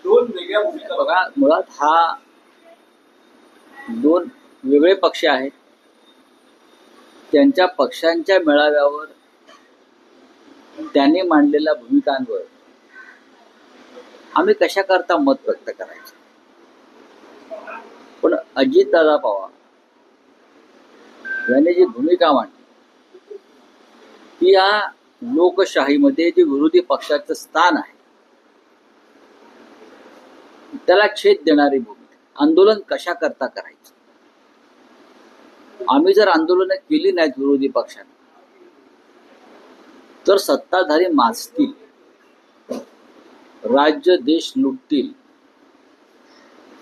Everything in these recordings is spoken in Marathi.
दोन वेगळ्या भूमिका बघा, मुळात हा दोन वेगळे पक्ष आहेत. त्यांच्या पक्षांच्या मेळाव्यावर त्यांनी मांडलेल्या भूमिकांवर आम्ही कशा करता मत व्यक्त करायचं. पण अजितदादा पवार यांनी जी भूमिका मांडली ती या लोकशाहीमध्ये जे विरोधी पक्षाचं स्थान आहे त्याला छेद देणारी भूमिका. आंदोलन कशा करता करायचं. आम्ही जर आंदोलनं केली नाहीत विरोधी पक्षाने तर सत्ताधारी माजतील, राज्य देश लुटतील,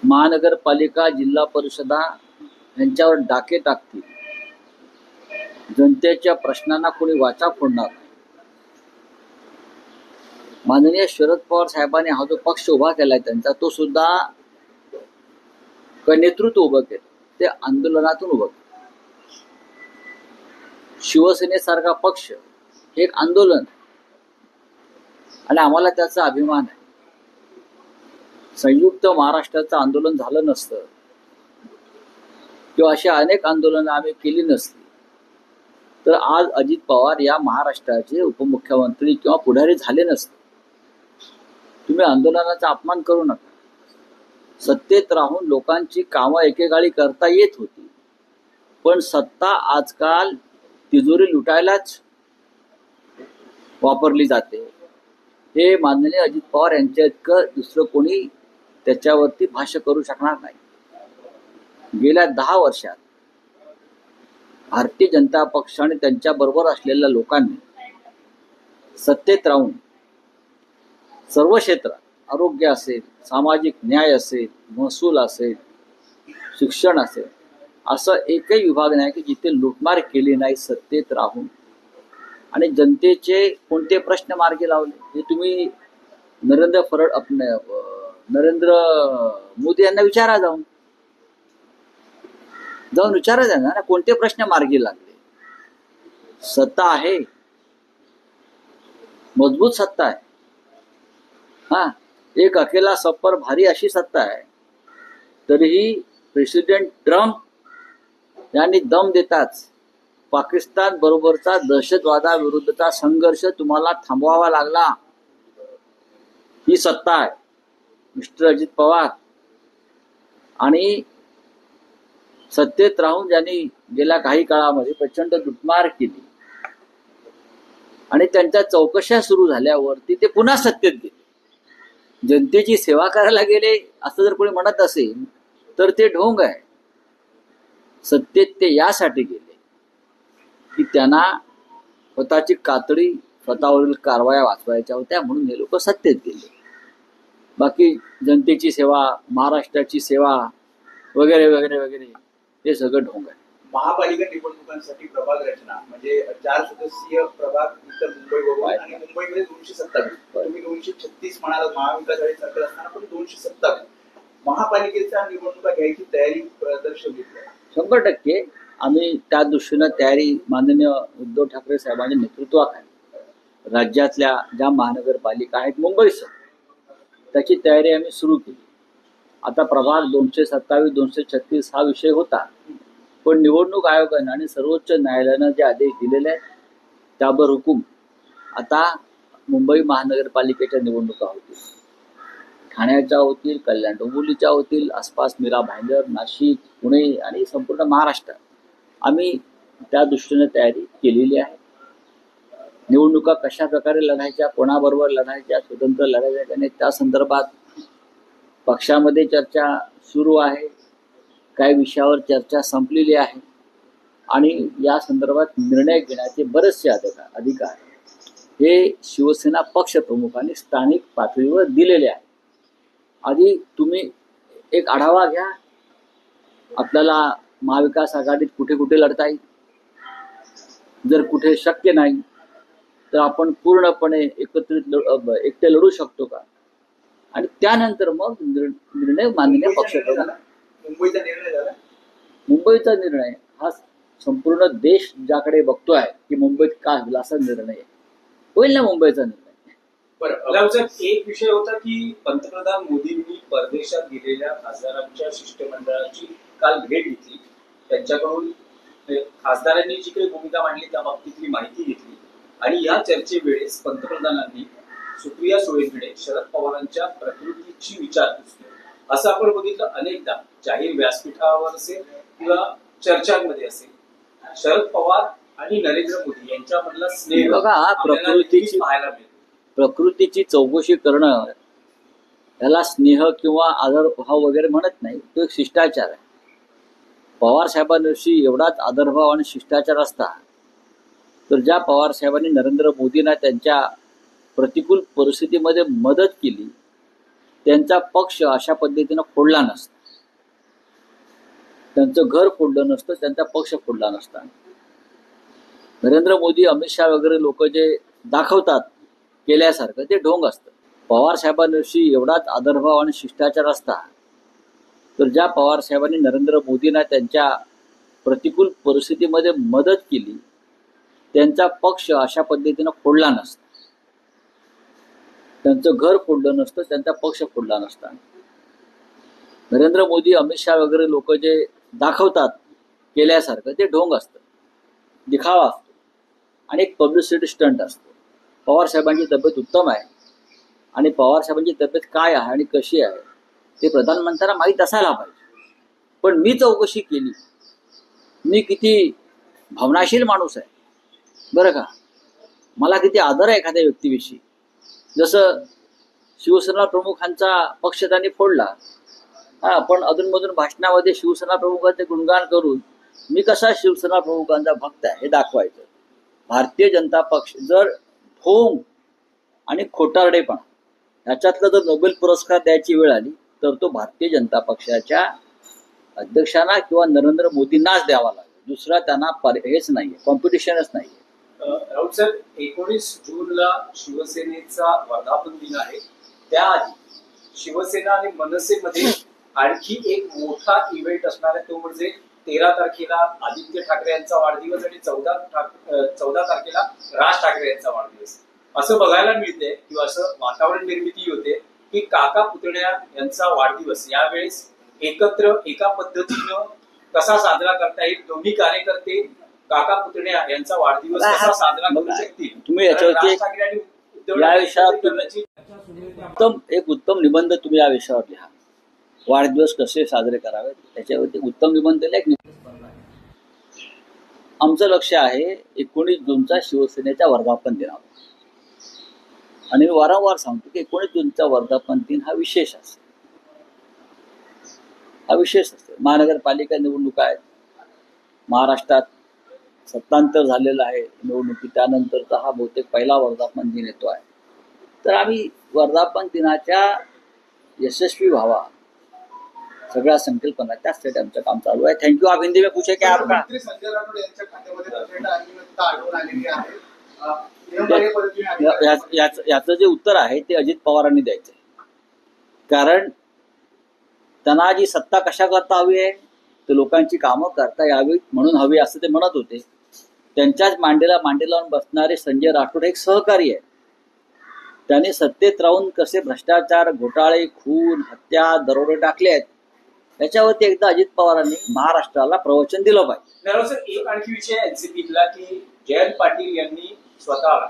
महानगरपालिका जिल्हा परिषदा यांच्यावर डाके टाकतील, जनतेच्या प्रश्नांना कोणी वाचा फोडणार नाही. माननीय शरद पवार साहेबांनी हा जो पक्ष उभा केलाय त्यांचा तो सुद्धा नेतृत्व उभं केलं ते आंदोलनातून उभं केलं. शिवसेनेसारखा पक्ष हे एक आंदोलन आणि आम्हाला त्याचा अभिमान आहे. संयुक्त महाराष्ट्राचं आंदोलन झालं नसतं किंवा अशी अनेक आंदोलनं आम्ही केली नसती तर आज अजित पवार या महाराष्ट्राचे उपमुख्यमंत्री किंवा पुढारी झाले नसते. तुम्ही आंदोलनाचा अपमान करू नका. सत्तेत राहून लोकांची कामं एकेकाळी करता येत होती पण सत्ता आजकाल तिजोरी लुटायलाच वापरली जाते. हे माननीय अजित पवार यांच्या इतकं दुसरं कोणी त्याच्यावरती भाष्य करू शकणार नाही. गेल्या 10 वर्षात भारतीय जनता पक्ष आणि त्यांच्या बरोबर असलेल्या लोकांनी सत्तेत राहून सर्व क्षेत्रात आरोग्य असेल, सामाजिक न्याय असेल, महसूल असेल, शिक्षण असेल असं एकही विभाग नाही की जिथे लुटमार केली नाही सत्तेत राहून. आणि जनतेचे कोणते प्रश्न मार्गी लावले हे तुम्ही नरेंद्र मोदी यांना विचारा जाऊन विचारा त्यांना ना कोणते प्रश्न मार्गी लागले. सत्ता आहे, मजबूत सत्ता आहे. एक अकेला सप्पर भारी अशी सत्ता आहे. तरीही प्रेसिडेंट ट्रम्प यांनी दम देताच पाकिस्तान बरोबरचा दहशतवादाविरुद्धचा संघर्ष तुम्हाला थांबवावा लागला. ही सत्ता आहे मिस्टर अजित पवार. आणि सत्तेत राहून ज्यांनी गेल्या काही काळामध्ये प्रचंड लुटमार केली आणि त्यांच्या चौकशा सुरू झाल्यावरती ते पुन्हा सत्तेत गेले. जनतेची सेवा करायला गेले असं जर कोणी म्हणत असेल तर ते ढोंग आहे. सत्तेत ते यासाठी गेले की त्यांना स्वतःची कातडी स्वतःवरील कारवाया वाचवायच्या होत्या म्हणून हे लोक सत्तेत गेले. बाकी जनतेची सेवा, महाराष्ट्राची सेवा वगैरे वगैरे वगैरे हे सगळं ढोंग आहे. महापालिका निवडणुकांसाठी प्रभाग रचना म्हणजे 4 सदस्यीय प्रभाग इतर मुंबई आणि मुंबईमध्ये 227 तुम्ही 236 म्हणाला महाविकास आघाडी सरकार असताना पण 227 महापालिकेच्या निवडणुका घ्यायची तयारी दर्शवली. 100% आम्ही त्या दृष्टीनं तयारी माननीय उद्धव ठाकरे साहेबांच्या नेतृत्वाखाली राज्यातल्या ज्या महानगरपालिका आहेत मुंबईसह त्याची तयारी आम्ही सुरू केली. आता प्रभाग 227 236 हा विषय होता पण निवडणूक आयोगानं आणि सर्वोच्च न्यायालयानं जे आदेश दिलेले आहेत त्यावर हुकूम आता मुंबई महानगरपालिकेच्या निवडणुका होतील. ठाण्याच्या होतील, कल्याण डोंबिवलीच्या होतील, आसपास मीरा भाईंदर, नाशिक, पुणे आणि संपूर्ण महाराष्ट्रात आम्ही त्या दृष्टीने तयारी केलेली आहे. निवडणुका कशा प्रकारे लढायच्या, कोणाबरोबर लढायच्या, स्वतंत्र लढायच्या का नाही त्या संदर्भात पक्षामध्ये चर्चा सुरू आहे. काही विषयावर चर्चा संपलेली आहे आणि या संदर्भात निर्णय घेण्याचे बरेचसे अधिकार हे शिवसेना पक्षप्रमुखांनी स्थानिक पातळीवर दिलेले आहे. आधी तुम्ही एक आढावा घ्या. आपल्याला महाविकास आघाडीत कुठे कुठे लढता येईल. जर कुठे शक्य नाही तर आपण पूर्णपणे एकटे लढू शकतो का आणि त्यानंतर मग निर्णय माननीय पक्षप्रमुख. मुंबईचा निर्णय हा संपूर्ण देश ज्याकडे बघतोय की मुंबईत काय होईल असा निर्णय होईल ना. मुंबईचा निर्णय बरं, एक विषय होता की पंतप्रधान मोदींनी परदेशात गेलेल्या खासदारांच्या शिष्टमंडळाची काल भेट घेतली. त्यांच्याकडून खासदारांनी जी काही भूमिका मांडली त्या बाबतीतली माहिती घेतली आणि या चर्चेवेळेस पंतप्रधानांनी सुप्रिया सुळेंकडे शरद पवारांच्या प्रकृतीची विचारपूस केली. असं आपण बघितलं अनेकदा, जाहीर व्यासपीठावर असेल किंवा चर्चांमध्ये असेल. शरद पवार आणि नरेंद्र मोदी यांच्यामधला स्नेह बघा, पाहायला मिळतो. प्रकृतीची चौकशी करणं याला स्नेह किंवा आदरभाव वगैरे म्हणत नाही, तो एक शिष्टाचार आहे. पवार साहेबांविषयी एवढाच आदरभाव आणि शिष्टाचार असता तर ज्या पवार साहेबांनी नरेंद्र मोदींना त्यांच्या प्रतिकूल परिस्थितीमध्ये मदत केली त्यांचा पक्ष अशा पद्धतीनं फोडला नसता, त्यांचं घर फोडलं नसतं, त्यांचा पक्ष फोडला नसता. नरेंद्र मोदी, अमित शहा वगैरे लोक जे दाखवतात केल्यासारखं ते ढोंग असतं. पवार साहेबांविषयी एवढाच आदरभाव आणि शिष्टाचार असता तर ज्या पवार साहेबांनी नरेंद्र मोदींना त्यांच्या प्रतिकूल परिस्थितीमध्ये मदत केली त्यांचा पक्ष अशा पद्धतीनं फोडला नसता, त्यांचं घर फोडलं नसतं, त्यांचा पक्ष फोडला नसता. नरेंद्र मोदी, अमित शहा वगैरे लोक जे दाखवतात केल्यासारखं ते ढोंग असतं, दिखावा असतो आणि एक पब्लिसिटी स्टंट असतो. पवार साहेबांची तब्येत उत्तम आहे आणि पवार साहेबांची तब्येत काय आहे आणि कशी आहे ते प्रधानमंत्र्यांना माहीत असायला पाहिजे. पण मी चौकशी केली, मी किती भावनाशील माणूस आहे बरं का, मला किती आदर आहे एखाद्या व्यक्तीविषयी. जसं शिवसेना प्रमुखांचा पक्ष त्यांनी फोडला, पण अधूनमधून भाषणामध्ये शिवसेना प्रमुखांचे गुणगान करून मी कसा शिवसेना प्रमुखांचा भक्त आहे हे दाखवायचं. भारतीय जनता पक्ष जर ढोंग आणि खोटारडेपणा ह्याच्यातला जर नोबेल पुरस्कार द्यायची वेळ आली तर तो भारतीय जनता पक्षाच्या अध्यक्षांना किंवा नरेंद्र मोदींनाच द्यावा लागेल. दुसरा त्यांना हेच नाहीये, कॉम्पिटिशनच नाहीये. राऊत साहेब, 19 जूनला शिवसेनेचा वर्धापन दिन आहे. त्याआधी शिवसेना आणि मनसेमध्ये आणखी एक मोठा इव्हेंट असणार आहे, तो म्हणजे 13 तारखेला आदित्य ठाकरे यांचा वाढदिवस आणि 14 तारखेला राज ठाकरे यांचा वाढदिवस. असं बघायला मिळते किंवा असं वातावरण निर्मिती होते की काका पुतण्या यांचा वाढदिवस यावेळेस एकत्र एका पद्धतीनं कसा साजरा करता येईल, दोन्ही कार्यकर्ते काका पुतण्या यांचा वाढदिवस कसा साजरा करू शकतील. तुम्ही याच्यावरती या विषयावर एक उत्तम निबंध तुम्ही या विषयावर लिहा. वाढदिवस कसे साजरे करावे त्याच्यावरती उत्तम निबंध लिहा. आमचं लक्ष आहे 19 जूनचा शिवसेनेच्या वर्धापन दिनावर. आणि मी वारंवार सांगतो की 19 जूनचा वर्धापन दिन हा विशेष असतो, हा विशेष असतो. महानगरपालिका निवडणुका आहेत, महाराष्ट्रात सत्तांतर झालेलं आहे निवडणुकी, त्यानंतरचा हा बहुतेक पहिला वर्धापन दिन येतो आहे. तर आम्ही वर्धापन दिनाच्या यशस्वी व्हावा सगळ्या संकल्पना त्यासाठी आमचं काम चालू आहे. थँक्यू. आप हिंदी में पूछे क्या आपका? संजय राठोड यांच्या खात्यामध्ये प्रचंड अनियमितता आढळून आलेली आहे. याचं जे उत्तर आहे ते अजित पवारांनी द्यायचं, कारण त्यांना जी सत्ता कशा करता हवी आहे तर लोकांची कामं करता यावी म्हणून हवी असं ते म्हणत होते. त्यांच्याच मांडीला मांडी लावून बसणारे संजय राठोड एक सहकारी आहे. त्यांनी सत्तेत राहून कसे भ्रष्टाचार, घोटाळे, खून, हत्या, दरोडे टाकले आहेत याच्यावरती एकदा अजित पवारांनी महाराष्ट्राला प्रवचन दिलं पाहिजे. एक आणखी विषय एनसीपीतला की जयंत पाटील यांनी स्वतःला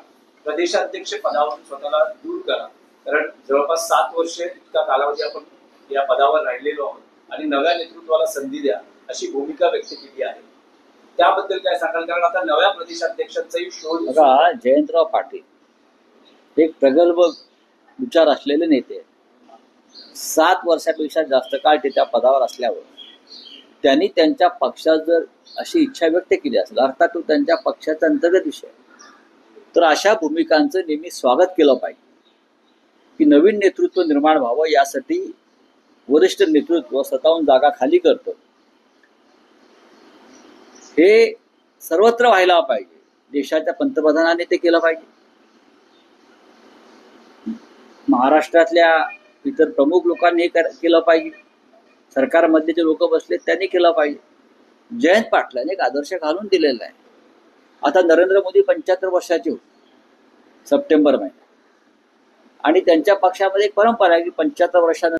प्रदेशाध्यक्ष पदावरून स्वतःला दूर करा, कारण जवळपास 7 वर्ष इतका कालावधी आपण या पदावर राहिलेलो आहोत आणि नव्या नेतृत्वाला संधी द्या अशी भूमिका व्यक्त केली आहे. त्याबद्दल काय सांगाल, कारण आता नव्या प्रदेशाध्यक्षांचाही शोध. बघा, जयंतराव पाटील एक प्रगल्भ विचार असलेले नेते, 7 वर्षापेक्षा जास्त काळ ते त्या पदावर असल्यावर त्यांनी त्यांच्या पक्षात जर अशी इच्छा व्यक्त केली असेल, अर्थात तो त्यांच्या पक्षाचा अंतर्गत विषय, तर अशा भूमिकांचं नेहमी स्वागत केलं पाहिजे की नवीन नेतृत्व निर्माण व्हावं. यासाठी वरिष्ठ नेतृत्व स्वतःहून जागा खाली करतं, हे सर्वत्र व्हायला पाहिजे. देशाच्या पंतप्रधानांनी ते केलं पाहिजे, महाराष्ट्रातल्या इतर प्रमुख लोकांनी हे केलं पाहिजे, सरकारमध्ये जे लोक बसले त्यांनी केलं पाहिजे. जयंत पाटलांनी एक आदर्श घालून दिलेला आहे. आता नरेंद्र मोदी 75 वर्षाचे होते सप्टेंबर महिन्यात, आणि त्यांच्या पक्षामध्ये एक परंपरा आहे की 75 वर्षानंतर